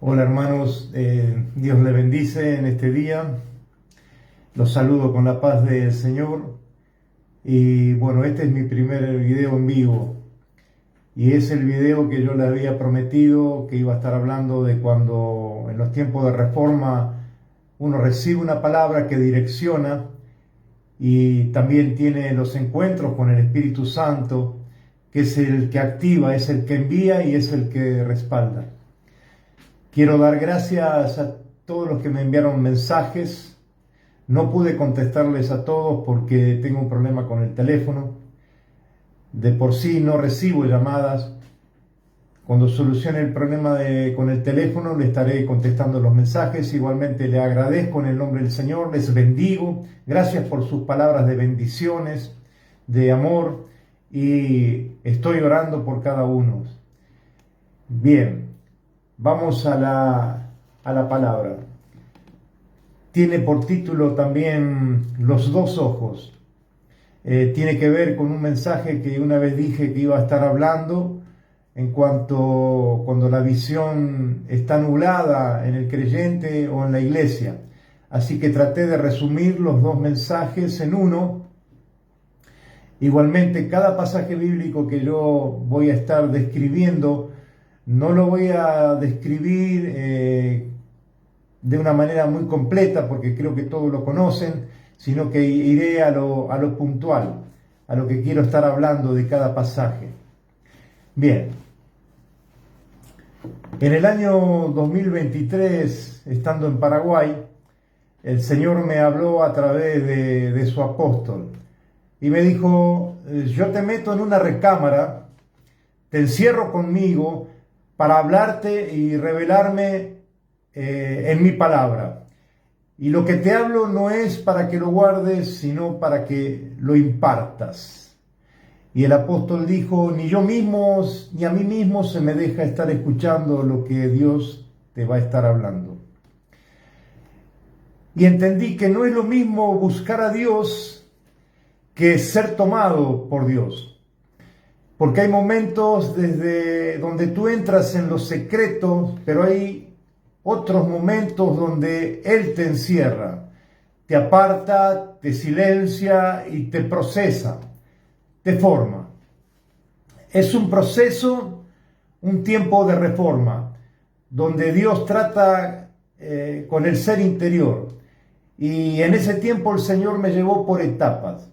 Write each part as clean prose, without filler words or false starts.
Hola hermanos, Dios les bendice en este día. Los saludo con la paz del Señor. Y bueno, este es mi primer video en vivo. Y es el video que yo les había prometido que iba a estar hablando de cuando en los tiempos de reforma uno recibe una palabra que direcciona y también tiene los encuentros con el Espíritu Santo, que es el que activa, es el que envía y es el que respalda. Quiero dar gracias a todos los que me enviaron mensajes. No pude contestarles a todos porque tengo un problema con el teléfono. De por sí no recibo llamadas. Cuando solucione el problema con el teléfono le estaré contestando los mensajes. Igualmente le agradezco en el nombre del Señor, les bendigo. Gracias por sus palabras de bendiciones, de amor, y estoy orando por cada uno. Bien. Vamos a la palabra. Tiene por título también Los dos ojos. Tiene que ver con un mensaje que una vez dije que iba a estar hablando en cuanto cuando la visión está nublada en el creyente o en la iglesia. Así que traté de resumir los dos mensajes en uno. Igualmente, cada pasaje bíblico que yo voy a estar describiendo no lo voy a describir de una manera muy completa porque creo que todos lo conocen, sino que iré a lo puntual, a lo que quiero estar hablando de cada pasaje. Bien, en el año 2023, estando en Paraguay, el Señor me habló a través de su apóstol y me dijo: yo te meto en una recámara, te encierro conmigo, para hablarte y revelarme en mi palabra. Y lo que te hablo no es para que lo guardes, sino para que lo impartas. Y el apóstol dijo: ni yo mismo, ni a mí mismo se me deja estar escuchando lo que Dios te va a estar hablando. Y entendí que no es lo mismo buscar a Dios que ser tomado por Dios. Porque hay momentos desde donde tú entras en los secretos, pero hay otros momentos donde Él te encierra, te aparta, te silencia y te procesa, te forma. Es un proceso, un tiempo de reforma, donde Dios trata con el ser interior. Y en ese tiempo el Señor me llevó por etapas.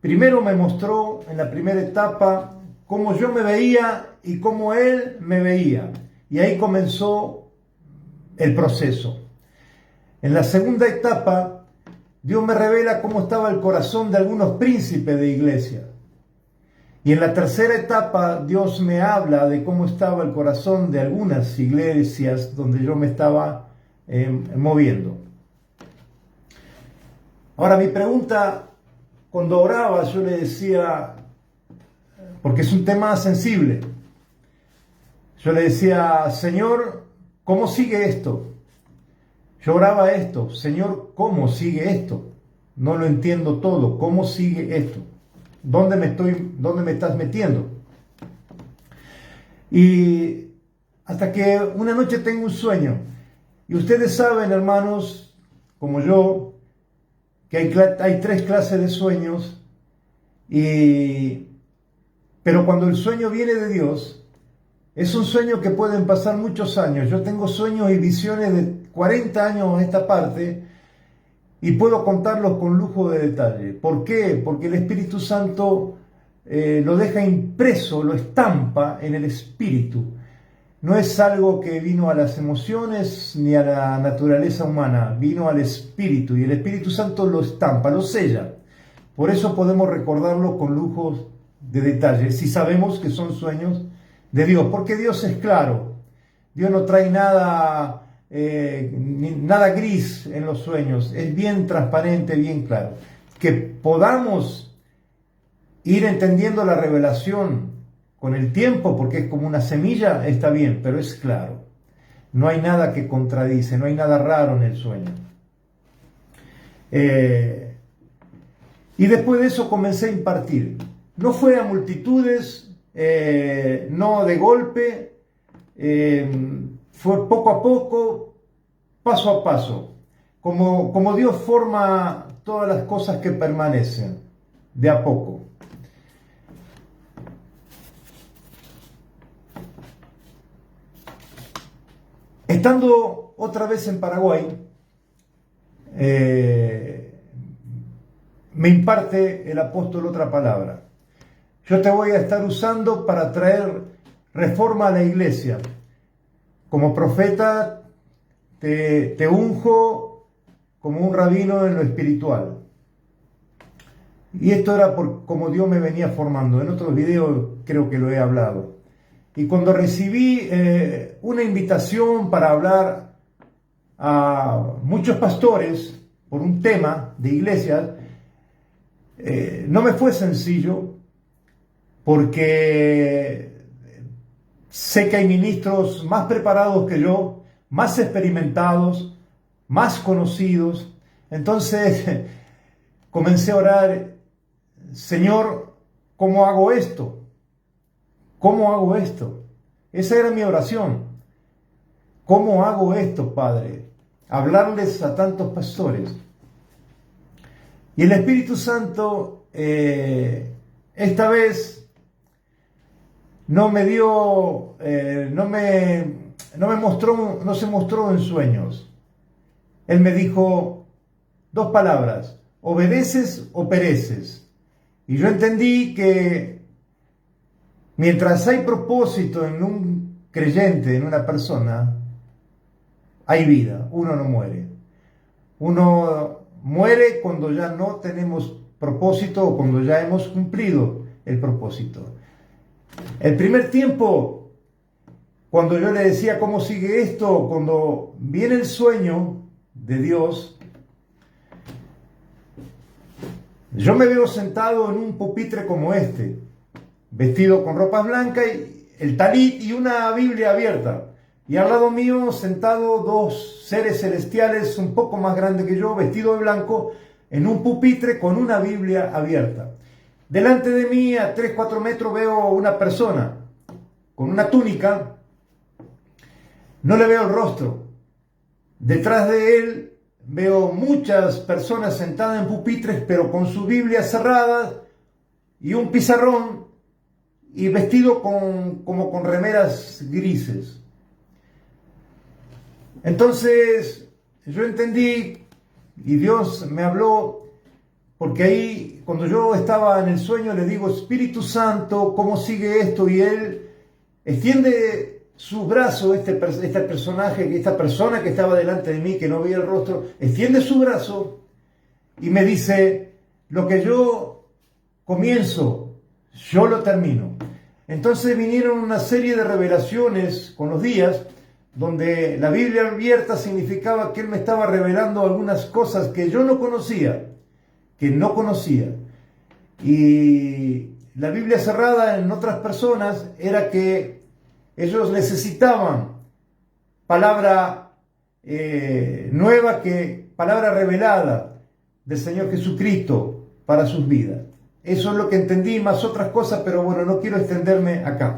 Primero me mostró en la primera etapa cómo yo me veía y cómo Él me veía. Y ahí comenzó el proceso. En la segunda etapa, Dios me revela cómo estaba el corazón de algunos príncipes de iglesia. Y en la tercera etapa, Dios me habla de cómo estaba el corazón de algunas iglesias donde yo me estaba moviendo. Ahora, mi pregunta, cuando oraba, yo le decía, porque es un tema sensible, yo le decía: Señor, ¿cómo sigue esto? Yo oraba esto: Señor, ¿cómo sigue esto? No lo entiendo todo. ¿Cómo sigue esto? ¿Dónde me estás metiendo? Y hasta que una noche tengo un sueño. Y ustedes saben, hermanos, como yo, que hay tres clases de sueños. Pero cuando el sueño viene de Dios, es un sueño que pueden pasar muchos años. Yo tengo sueños y visiones de 40 años a esta parte y puedo contarlos con lujo de detalle. ¿Por qué? Porque el Espíritu Santo lo deja impreso, lo estampa en el espíritu. No es algo que vino a las emociones ni a la naturaleza humana, vino al espíritu, y el Espíritu Santo lo estampa, lo sella. Por eso podemos recordarlo con lujos de detalle, si sabemos que son sueños de Dios, porque Dios es claro. Dios no trae nada gris en los sueños, es bien transparente, bien claro. Que podamos ir entendiendo la revelación con el tiempo, porque es como una semilla, está bien, pero es claro. No hay nada que contradice, no hay nada raro en el sueño. Y después de eso comencé a impartir. No fue a multitudes, no de golpe, fue poco a poco, paso a paso, como Dios forma todas las cosas que permanecen, de a poco. Estando otra vez en Paraguay, me imparte el apóstol otra palabra. Yo te voy a estar usando para traer reforma a la iglesia. Como profeta te unjo como un rabino en lo espiritual. Y esto era por como Dios me venía formando. En otros videos creo que lo he hablado. Y cuando recibí una invitación para hablar a muchos pastores por un tema de iglesias, no me fue sencillo, porque sé que hay ministros más preparados que yo, más experimentados, más conocidos. Entonces comencé a orar: Señor, ¿cómo hago esto? ¿Cómo hago esto? Esa era mi oración. ¿Cómo hago esto, Padre? Hablarles a tantos pastores. Y el Espíritu Santo esta vez no me dio, no se mostró en sueños. Él me dijo dos palabras: obedeces o pereces. Y yo entendí que mientras hay propósito en un creyente, en una persona, hay vida. Uno no muere. Uno muere cuando ya no tenemos propósito o cuando ya hemos cumplido el propósito. El primer tiempo, cuando yo le decía cómo sigue esto, cuando viene el sueño de Dios, yo me veo sentado en un pupitre como este, vestido con ropas blancas, y el talit y una Biblia abierta. Y al lado mío, sentado, dos seres celestiales un poco más grandes que yo, vestido de blanco, en un pupitre con una Biblia abierta. Delante de mí, a 3-4 metros, veo una persona con una túnica. No le veo el rostro. Detrás de él veo muchas personas sentadas en pupitres, pero con su Biblia cerrada y un pizarrón, y vestido como con remeras grises. Entonces yo entendí, y Dios me habló, porque ahí cuando yo estaba en el sueño le digo: Espíritu Santo, ¿cómo sigue esto? Y Él extiende su brazo, este personaje, esta persona que estaba delante de mí, que no veía el rostro, extiende su brazo y me dice: lo que yo comienzo, yo lo termino. Entonces vinieron una serie de revelaciones con los días, donde la Biblia abierta significaba que Él me estaba revelando algunas cosas que yo no conocía, Y la Biblia cerrada en otras personas era que ellos necesitaban palabra nueva, palabra revelada del Señor Jesucristo para sus vidas. Eso es lo que entendí, más otras cosas, pero bueno, no quiero extenderme acá.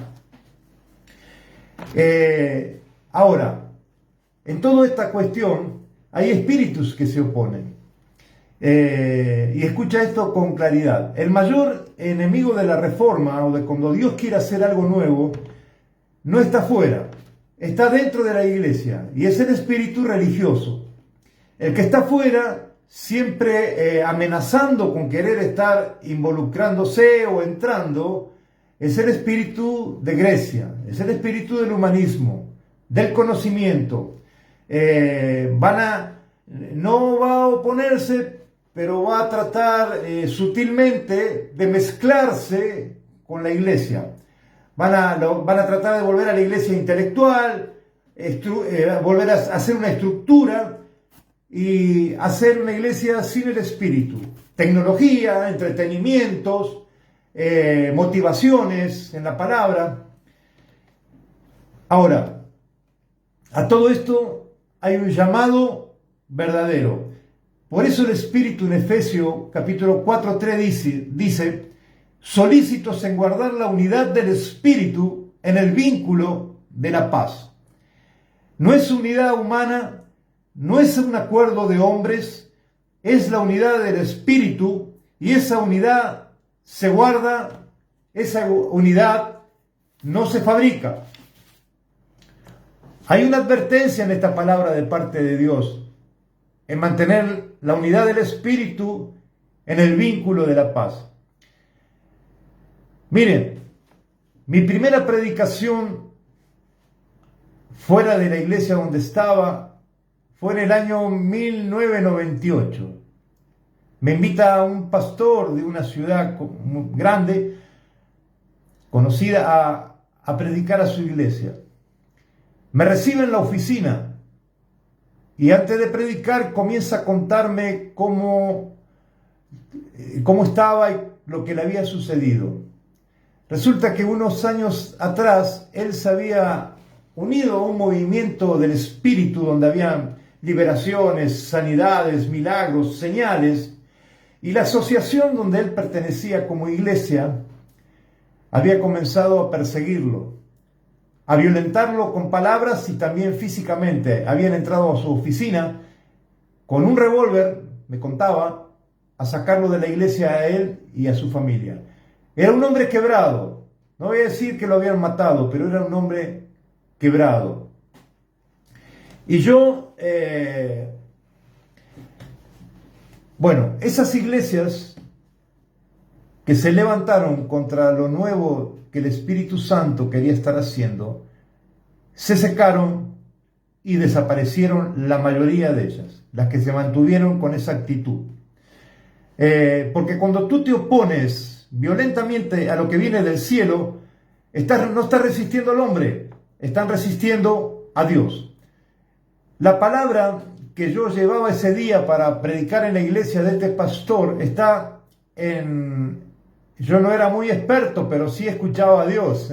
Ahora, en toda esta cuestión hay espíritus que se oponen. Y escucha esto con claridad. El mayor enemigo de la reforma, o de cuando Dios quiere hacer algo nuevo, no está fuera, está dentro de la iglesia, y es el espíritu religioso. El que está fuera, siempre amenazando con querer estar involucrándose o entrando, es el espíritu de Grecia, es el espíritu del humanismo, del conocimiento. No va a oponerse, pero va a tratar sutilmente de mezclarse con la iglesia. Van a tratar de volver a la iglesia intelectual, volver a hacer una estructura y hacer una iglesia sin el espíritu. Tecnología, entretenimientos, motivaciones en la palabra. Ahora, a todo esto hay un llamado verdadero. Por eso el Espíritu en Efesios capítulo 4:3 dice: solícitos en guardar la unidad del Espíritu en el vínculo de la paz. No es unidad humana, no es un acuerdo de hombres, es la unidad del Espíritu, y esa unidad se guarda, esa unidad no se fabrica. Hay una advertencia en esta palabra de parte de Dios en mantener la unidad del Espíritu en el vínculo de la paz. Miren, mi primera predicación fuera de la iglesia donde estaba fue en el año 1998. Me invita un pastor de una ciudad muy grande, conocida, a predicar a su iglesia. Me recibe en la oficina y antes de predicar comienza a contarme cómo estaba y lo que le había sucedido. Resulta que unos años atrás él se había unido a un movimiento del Espíritu donde había liberaciones, sanidades, milagros, señales, y la asociación donde él pertenecía como iglesia había comenzado a perseguirlo, a violentarlo con palabras y también físicamente. Habían entrado a su oficina con un revólver, me contaba, a sacarlo de la iglesia a él y a su familia. Era un hombre quebrado, no voy a decir que lo habían matado, pero era un hombre quebrado. Y yo, esas iglesias que se levantaron contra lo nuevo que el Espíritu Santo quería estar haciendo, se secaron y desaparecieron la mayoría de ellas, las que se mantuvieron con esa actitud. Porque cuando tú te opones violentamente a lo que viene del cielo, no estás resistiendo al hombre, están resistiendo a Dios. La palabra que yo llevaba ese día para predicar en la iglesia de este pastor está en... Yo no era muy experto, pero sí escuchaba a Dios.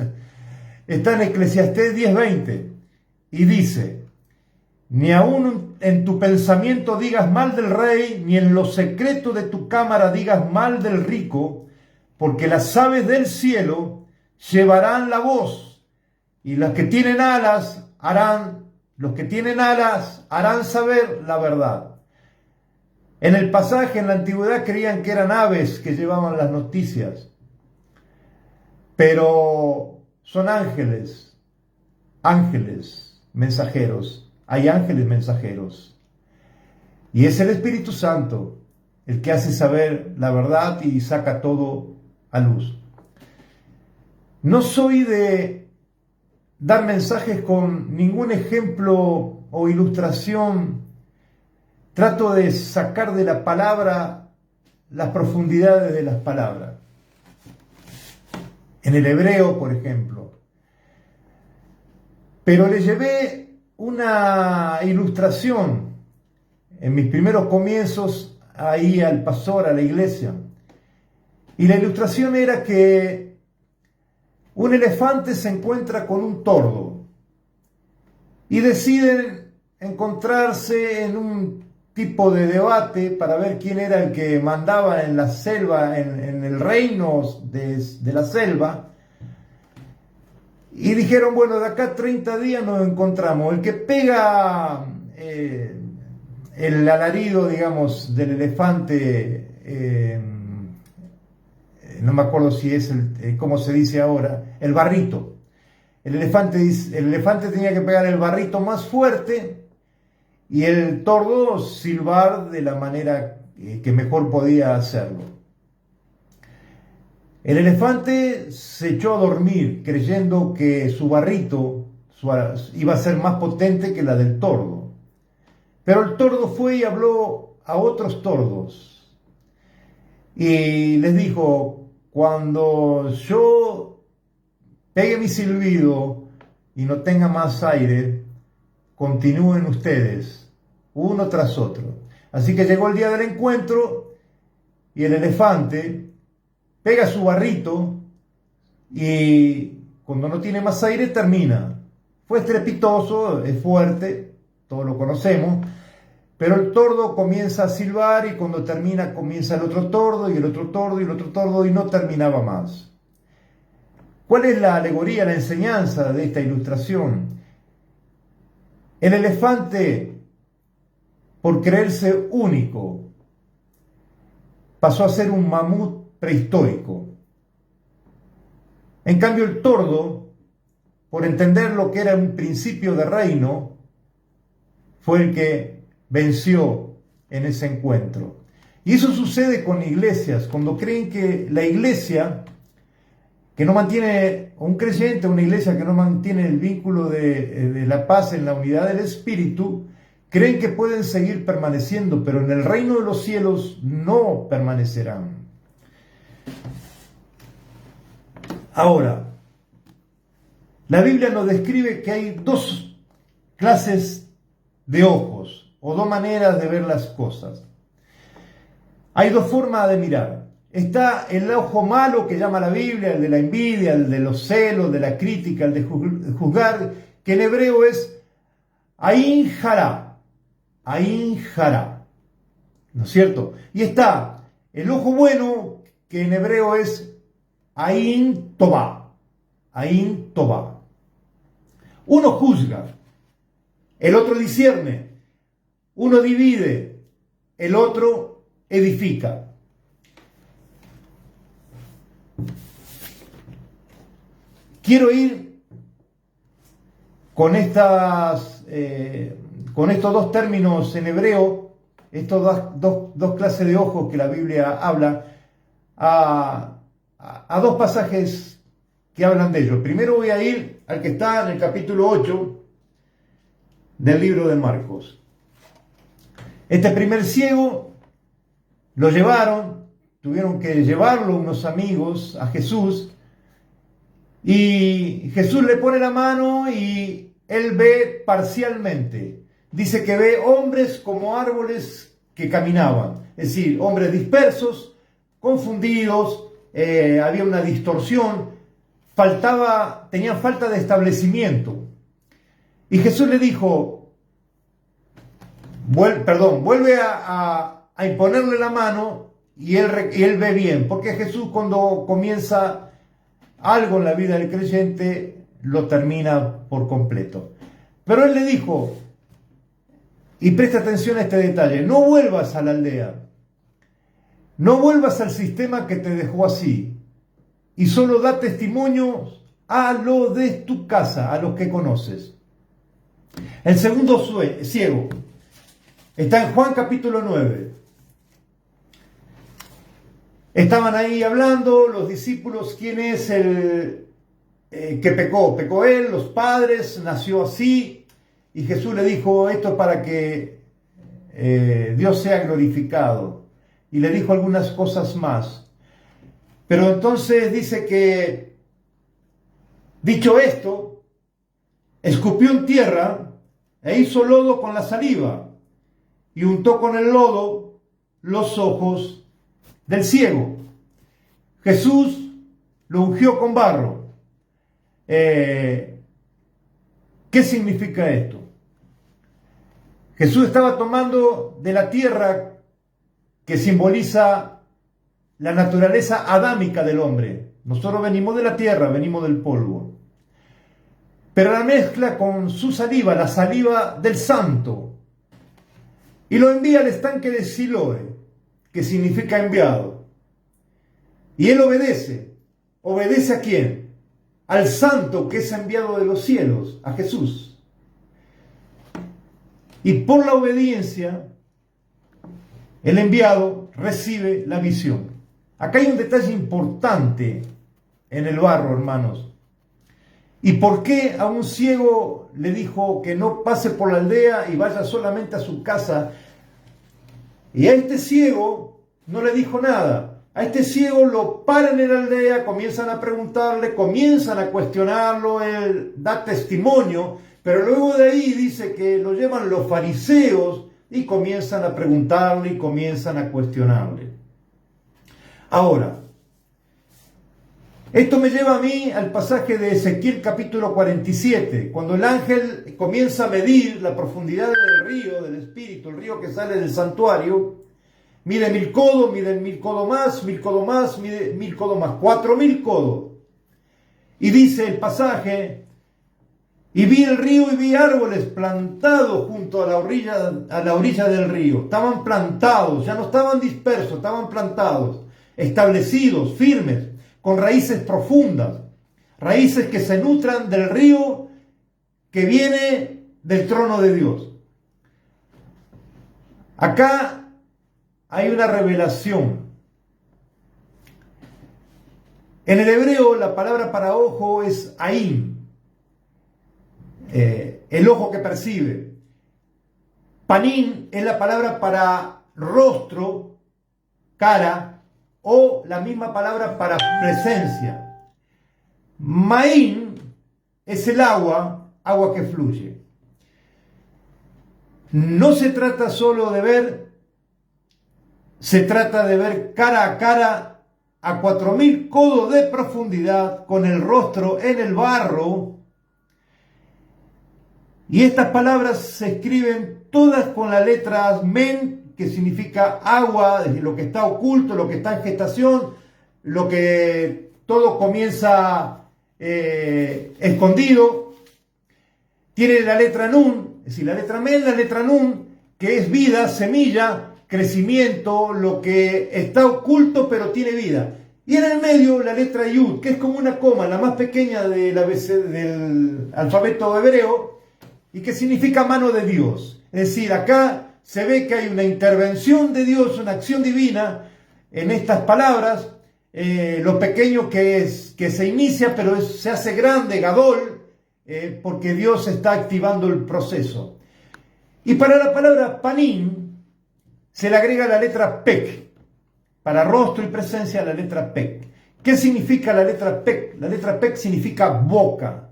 Está en Eclesiastés 10:20 y dice: ni aun en tu pensamiento digas mal del rey, ni en lo secreto de tu cámara digas mal del rico, porque las aves del cielo llevarán la voz, y los que tienen alas harán saber la verdad. En el pasaje, en la antigüedad, creían que eran aves que llevaban las noticias, pero son ángeles mensajeros. Hay ángeles mensajeros. Y es el Espíritu Santo el que hace saber la verdad y saca todo a luz. No soy de dar mensajes con ningún ejemplo o ilustración. Trato de sacar de la palabra las profundidades de las palabras. En el hebreo, por ejemplo. Pero le llevé una ilustración en mis primeros comienzos ahí al pastor, a la iglesia. Y la ilustración era que un elefante se encuentra con un tordo y deciden encontrarse en un tipo de debate para ver quién era el que mandaba en la selva, en el reino de la selva. Y dijeron, bueno, de acá a 30 días nos encontramos. El que pega el alarido, digamos, del elefante, no me acuerdo si es cómo se dice ahora, el barrito. El elefante tenía que pegar el barrito más fuerte y el tordo silbar de la manera que mejor podía hacerlo. El elefante se echó a dormir creyendo que su barrito iba a ser más potente que la del tordo. Pero el tordo fue y habló a otros tordos y les dijo: cuando yo pegue mi silbido y no tenga más aire, continúen ustedes, uno tras otro. Así que llegó el día del encuentro y el elefante pega su barrito y cuando no tiene más aire termina. Fue estrepitoso, es fuerte, todos lo conocemos, pero el tordo comienza a silbar y cuando termina comienza el otro tordo y el otro tordo y el otro tordo y no terminaba más. ¿Cuál es la alegoría, la enseñanza de esta ilustración? El elefante, por creerse único, pasó a ser un mamut prehistórico. En cambio, el tordo, por entender lo que era un principio de reino, fue el que venció en ese encuentro. Y eso sucede con iglesias, cuando creen que la iglesia que no mantiene, un creyente, una iglesia que no mantiene el vínculo de la paz en la unidad del Espíritu, creen que pueden seguir permaneciendo, pero en el reino de los cielos no permanecerán. Ahora, la Biblia nos describe que hay dos clases de ojos, o dos maneras de ver las cosas. Hay dos formas de mirar. Está el ojo malo que llama la Biblia, el de la envidia, el de los celos, de la crítica, el de juzgar, que en hebreo es Ain Jara, ¿no es cierto? Y está el ojo bueno, que en hebreo es Ain Tová. Uno juzga, el otro discierne, uno divide, el otro edifica. Quiero ir con estos dos términos en hebreo, estos dos clases de ojos que la Biblia habla, a dos pasajes que hablan de ello. Primero voy a ir al que está en el capítulo 8 del libro de Marcos. Este primer ciego lo llevaron, tuvieron que llevarlo unos amigos a Jesús, y Jesús le pone la mano y él ve parcialmente. Dice que ve hombres como árboles que caminaban, es decir, hombres dispersos, confundidos, había una distorsión, tenían falta de establecimiento. Y Jesús le dijo, vuelve a imponerle la mano y él ve bien, porque Jesús, cuando comienza algo en la vida del creyente, lo termina por completo. Pero él le dijo, y presta atención a este detalle, no vuelvas a la aldea, no vuelvas al sistema que te dejó así, y solo da testimonio a lo de tu casa, a los que conoces. El segundo ciego está en Juan capítulo 9. Estaban ahí hablando los discípulos, ¿quién es el que pecó? Pecó él, los padres, nació así. Y Jesús le dijo, esto es para que Dios sea glorificado. Y le dijo algunas cosas más. Pero entonces dice que, dicho esto, escupió en tierra e hizo lodo con la saliva y untó con el lodo los ojos del ciego. Jesús lo ungió con barro. ¿Qué significa esto? Jesús estaba tomando de la tierra, que simboliza la naturaleza adámica del hombre. Nosotros venimos de la tierra, venimos del polvo. Pero la mezcla con su saliva, la saliva del santo, y lo envía al estanque de Siloé, que significa enviado. Y él obedece. ¿Obedece a quién? Al santo que es enviado de los cielos, a Jesús. Y por la obediencia, el enviado recibe la visión. Acá hay un detalle importante en el barro, hermanos. ¿Y por qué a un ciego le dijo que no pase por la aldea y vaya solamente a su casa? Y a este ciego no le dijo nada. A este ciego lo paran en la aldea, comienzan a preguntarle, comienzan a cuestionarlo, él da testimonio, pero luego de ahí dice que lo llevan los fariseos y comienzan a preguntarle y comienzan a cuestionarle. Ahora, esto me lleva a mí al pasaje de Ezequiel capítulo 47, cuando el ángel comienza a medir la profundidad del río, del Espíritu, el río que sale del santuario. Mide 1000 codos, mide 1000 codos más, 1000 codos más, mide 1000 codos más, 4000 codos. Y dice el pasaje, Y vi el río y vi árboles plantados junto a la orilla del río. Estaban plantados, ya no estaban dispersos, estaban plantados, establecidos, firmes, con raíces profundas, raíces que se nutran del río que viene del trono de Dios. Acá hay una revelación. En el hebreo la palabra para ojo es ain, el ojo que percibe. Panim es la palabra para rostro, cara, o la misma palabra para presencia. Maín es el agua que fluye. No se trata solo de ver, se trata de ver cara a cara a 4000 codos de profundidad con el rostro en el barro. Y estas palabras se escriben todas con la letra men, que significa agua, lo que está oculto, lo que está en gestación, lo que todo comienza escondido. Tiene la letra nun, es decir, la letra men, la letra nun, que es vida, semilla, crecimiento, lo que está oculto pero tiene vida. Y en el medio la letra yud, que es como una coma, la más pequeña del alfabeto hebreo, y que significa mano de Dios. Es decir, acá se ve que hay una intervención de Dios, una acción divina en estas palabras, lo pequeño que se inicia, pero se hace grande, gadol, porque Dios está activando el proceso. Y para la palabra panim se le agrega la letra pek, para rostro y presencia la letra pek. ¿Qué significa la letra pek? La letra pek significa boca.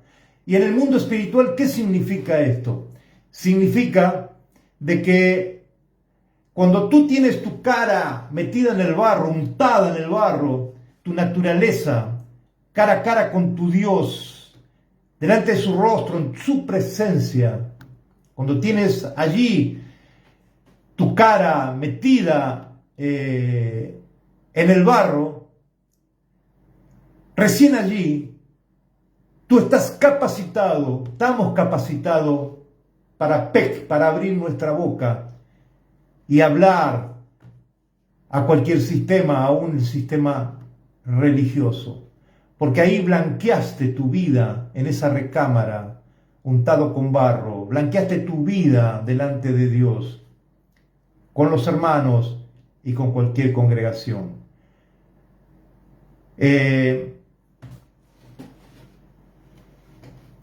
Y en el mundo espiritual, ¿qué significa esto? Significa de que cuando tú tienes tu cara metida en el barro, untada en el barro, tu naturaleza, cara a cara con tu Dios, delante de su rostro, en su presencia, cuando tienes allí tu cara metida en el barro, recién allí tú estás capacitado, estamos capacitados para abrir nuestra boca y hablar a cualquier sistema, aún el sistema religioso, porque ahí blanqueaste tu vida en esa recámara, untado con barro, blanqueaste tu vida delante de Dios, con los hermanos y con cualquier congregación.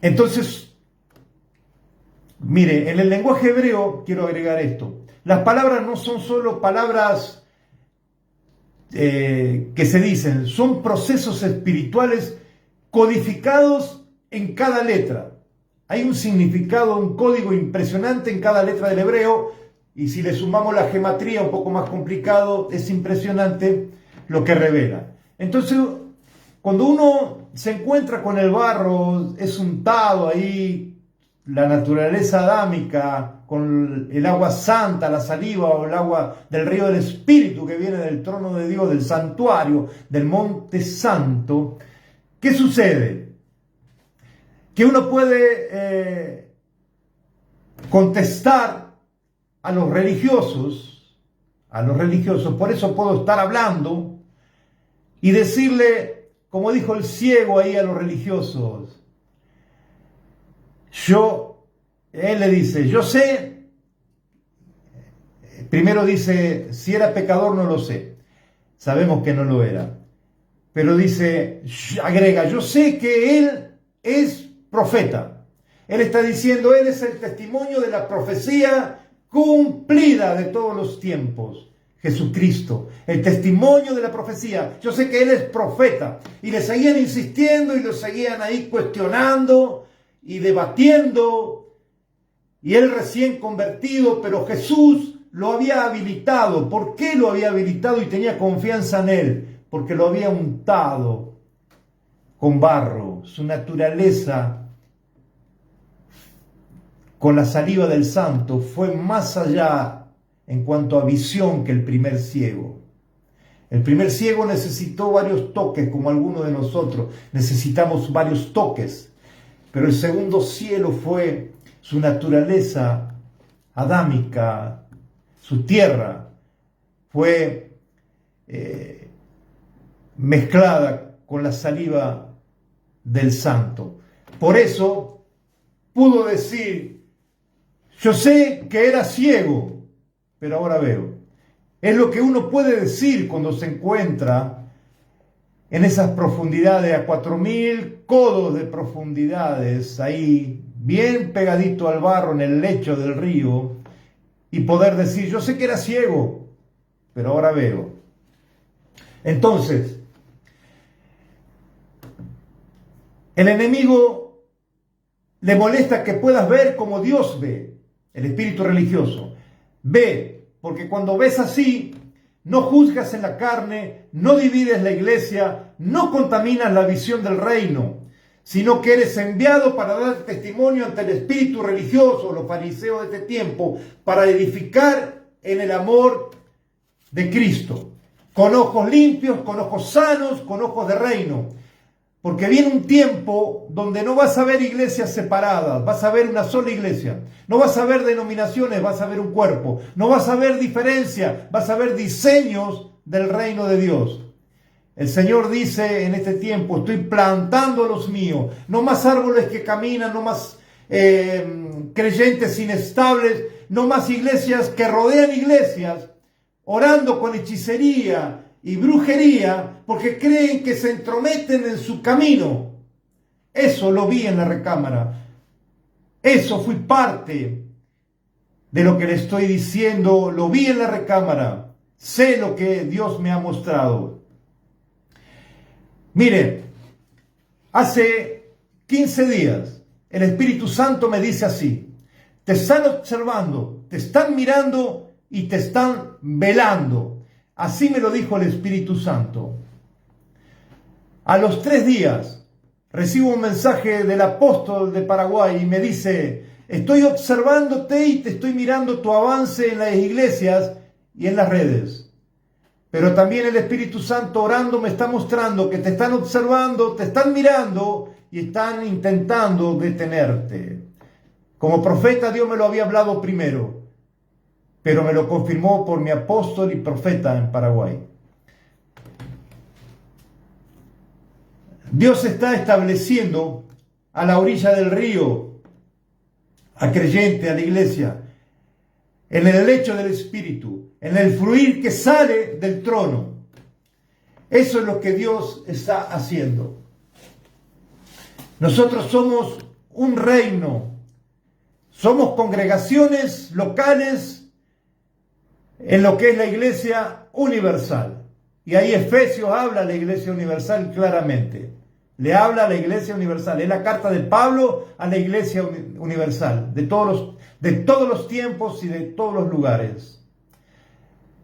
Entonces, mire, en el lenguaje hebreo quiero agregar esto. Las palabras no son solo palabras que se dicen, son procesos espirituales codificados en cada letra. Hay un significado, un código impresionante en cada letra del hebreo, y si le sumamos la gematría un poco más complicado, es impresionante lo que revela. Entonces, cuando uno se encuentra con el barro, es untado ahí, la naturaleza adámica, con el agua santa, la saliva o el agua del río del Espíritu que viene del trono de Dios, del santuario, del monte santo, ¿qué sucede? Que uno puede contestar a los religiosos, por eso puedo estar hablando y decirle, como dijo el ciego ahí a los religiosos, él le dice, yo sé, primero dice, si era pecador no lo sé, sabemos que no lo era, pero dice, agrega, yo sé que él es profeta, él está diciendo, él es el testimonio de la profecía cumplida de todos los tiempos, Jesucristo, el testimonio de la profecía. Yo sé que él es profeta, y le seguían insistiendo y lo seguían ahí cuestionando y debatiendo, y él recién convertido, pero Jesús lo había habilitado. ¿Por qué lo había habilitado y tenía confianza en él? Porque lo había untado con barro, su naturaleza con la saliva del santo fue más allá en cuanto a visión que el primer ciego. El primer ciego necesitó varios toques, como algunos de nosotros necesitamos varios toques. pero el segundo cielo fue su naturaleza adámica, su tierra, fue mezclada con la saliva del santo. Por eso pudo decir: yo sé que era ciego, pero ahora veo. Es lo que uno puede decir cuando se encuentra en esas profundidades, a 4000 codos de profundidades, ahí bien pegadito al barro en el lecho del río, y poder decir: yo sé que era ciego, pero ahora veo. Entonces, el enemigo le molesta que puedas ver como Dios ve, el espíritu religioso. Ve, porque cuando ves así, no juzgas en la carne, no divides la iglesia, no contaminas la visión del reino, sino que eres enviado para dar testimonio ante el espíritu religioso, los fariseos de este tiempo, para edificar en el amor de Cristo, con ojos limpios, con ojos sanos, con ojos de reino. Porque viene un tiempo donde no vas a ver iglesias separadas, vas a ver una sola iglesia. No vas a ver denominaciones, vas a ver un cuerpo. No vas a ver diferencia, vas a ver diseños del reino de Dios. El Señor dice en este tiempo: estoy plantando a los míos. No más árboles que caminan, no más creyentes inestables, no más iglesias que rodean iglesias, orando con hechicería y brujería, porque creen que se entrometen en su camino. Eso lo vi en la recámara. Eso fui parte de lo que le estoy diciendo. Lo vi en la recámara. Sé lo que Dios me ha mostrado. Mire, hace 15 días el Espíritu Santo me dice así: te están observando, te están mirando y te están velando. Así me lo dijo el Espíritu Santo. A los 3 días recibo un mensaje del apóstol de Paraguay y me dice: estoy observándote y te estoy mirando tu avance en las iglesias y en las redes. Pero también el Espíritu Santo orando me está mostrando que te están observando, te están mirando y están intentando detenerte. Como profeta Dios me lo había hablado primero, pero me lo confirmó por mi apóstol y profeta en Paraguay. Dios está estableciendo a la orilla del río, a creyente, a la iglesia, en el lecho del Espíritu, en el fluir que sale del trono. Eso es lo que Dios está haciendo. Nosotros somos un reino, somos congregaciones locales en lo que es la iglesia universal. Y ahí Efesios habla a la iglesia universal claramente. Le habla a la iglesia universal. Es la carta de Pablo a la iglesia universal, de todos los tiempos y de todos los lugares.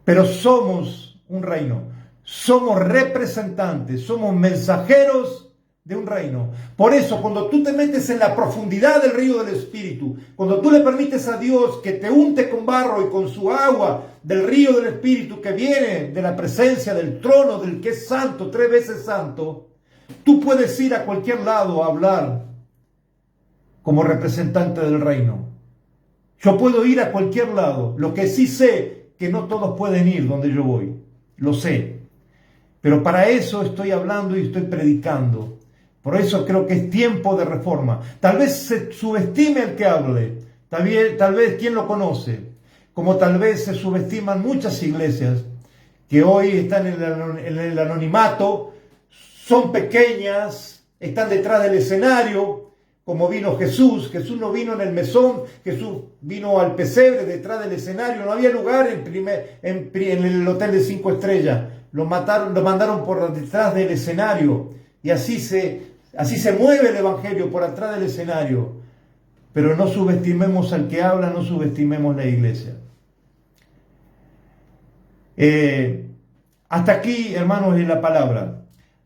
Pero somos un reino. Somos representantes, somos mensajeros de un reino. Por eso, cuando tú te metes en la profundidad del río del Espíritu, cuando tú le permites a Dios que te unte con barro y con su agua del río del Espíritu que viene de la presencia del trono del que es santo, 3 veces santo, tú puedes ir a cualquier lado a hablar como representante del reino. Yo puedo ir a cualquier lado. Lo que sí sé, que no todos pueden ir donde yo voy. Lo sé. Pero para eso estoy hablando y estoy predicando. Por eso creo que es tiempo de reforma. Tal vez se subestime el que hable, tal vez quien lo conoce, como tal vez se subestiman muchas iglesias que hoy están en el anonimato, son pequeñas, están detrás del escenario, como vino Jesús. Jesús no vino en el mesón, Jesús vino al pesebre detrás del escenario. No había lugar en el hotel de 5 estrellas. Lo mandaron por detrás del escenario. Y así se mueve el evangelio, por atrás del escenario. Pero no subestimemos al que habla, no subestimemos la iglesia. Hasta aquí, hermanos, en la palabra.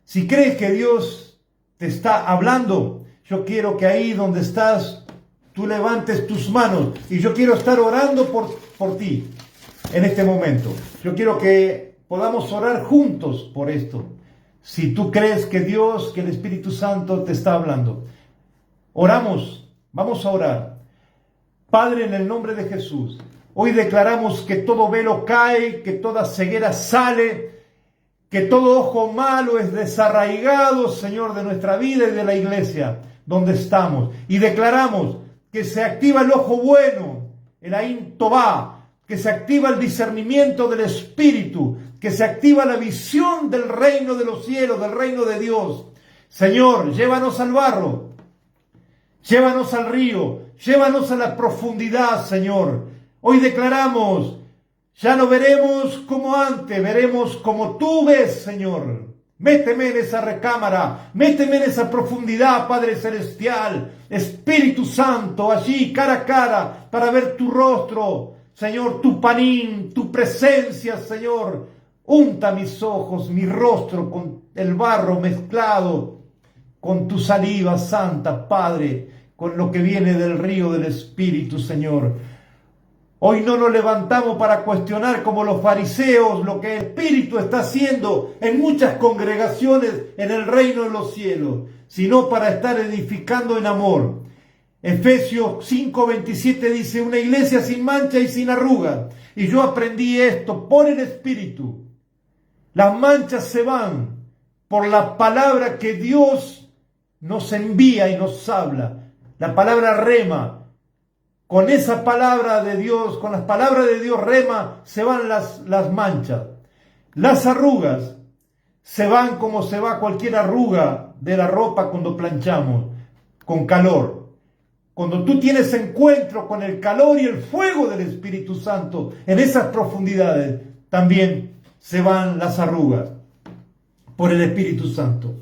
Si crees que Dios te está hablando, yo quiero que ahí donde estás, tú levantes tus manos. Y yo quiero estar orando por ti en este momento. Yo quiero que podamos orar juntos por esto. Si tú crees que Dios, que el Espíritu Santo te está hablando, Oramos, vamos a orar. Padre, en el nombre de Jesús, hoy declaramos que todo velo cae, que toda ceguera sale, que todo ojo malo es desarraigado, Señor, de nuestra vida y de la iglesia donde estamos. Y declaramos que se activa el ojo bueno, el Ain Tová, que se activa el discernimiento del Espíritu, que se activa la visión del reino de los cielos, del reino de Dios. Señor, llévanos al barro, llévanos al río, llévanos a la profundidad, Señor. Hoy declaramos, ya no veremos como antes, veremos como tú ves, Señor. Méteme en esa recámara, méteme en esa profundidad, Padre Celestial, Espíritu Santo, allí cara a cara, para ver tu rostro, Señor, tu panín, tu presencia, Señor. Unta mis ojos, mi rostro con el barro mezclado con tu saliva santa, Padre, con lo que viene del río del Espíritu, Señor. Hoy no nos levantamos para cuestionar como los fariseos lo que el Espíritu está haciendo en muchas congregaciones en el reino de los cielos, sino para estar edificando en amor. Efesios 5:27 dice, una iglesia sin mancha y sin arruga. Y yo aprendí esto por el Espíritu. Las manchas se van por la palabra que Dios nos envía y nos habla. La palabra rema. Con esa palabra de Dios, con las palabras de Dios rema, se van las manchas. Las arrugas se van como se va cualquier arruga de la ropa cuando planchamos, con calor. Cuando tú tienes encuentro con el calor y el fuego del Espíritu Santo en esas profundidades, también se van las arrugas por el Espíritu Santo.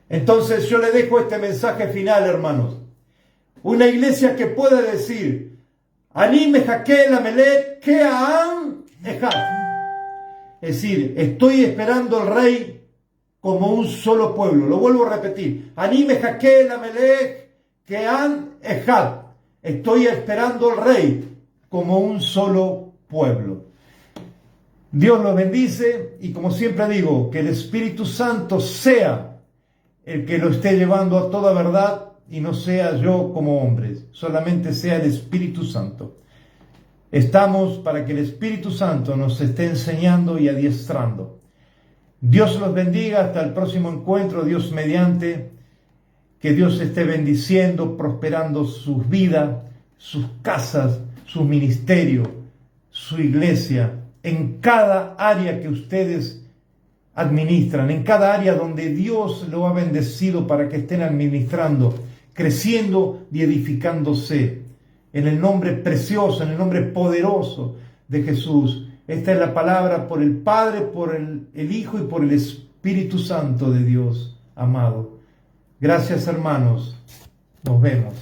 Entonces yo le dejo este mensaje final, hermanos. Una iglesia que pueda decir, Ani mejakel amelech ke'am echad. Es decir, estoy esperando al rey como un solo pueblo. Lo vuelvo a repetir. Ani mejakel amelech ke'am echad. Estoy esperando al rey como un solo pueblo. Dios los bendice y como siempre digo, que el Espíritu Santo sea el que lo esté llevando a toda verdad y no sea yo como hombre, solamente sea el Espíritu Santo. Estamos para que el Espíritu Santo nos esté enseñando y adiestrando. Dios los bendiga, hasta el próximo encuentro, Dios mediante, que Dios esté bendiciendo, prosperando sus vidas, sus casas, su ministerio, su iglesia, en cada área que ustedes administran, en cada área donde Dios lo ha bendecido para que estén administrando, creciendo y edificándose. En el nombre precioso, en el nombre poderoso de Jesús. Esta es la palabra por el Padre, por el Hijo y por el Espíritu Santo de Dios, amado. Gracias, hermanos. Nos vemos.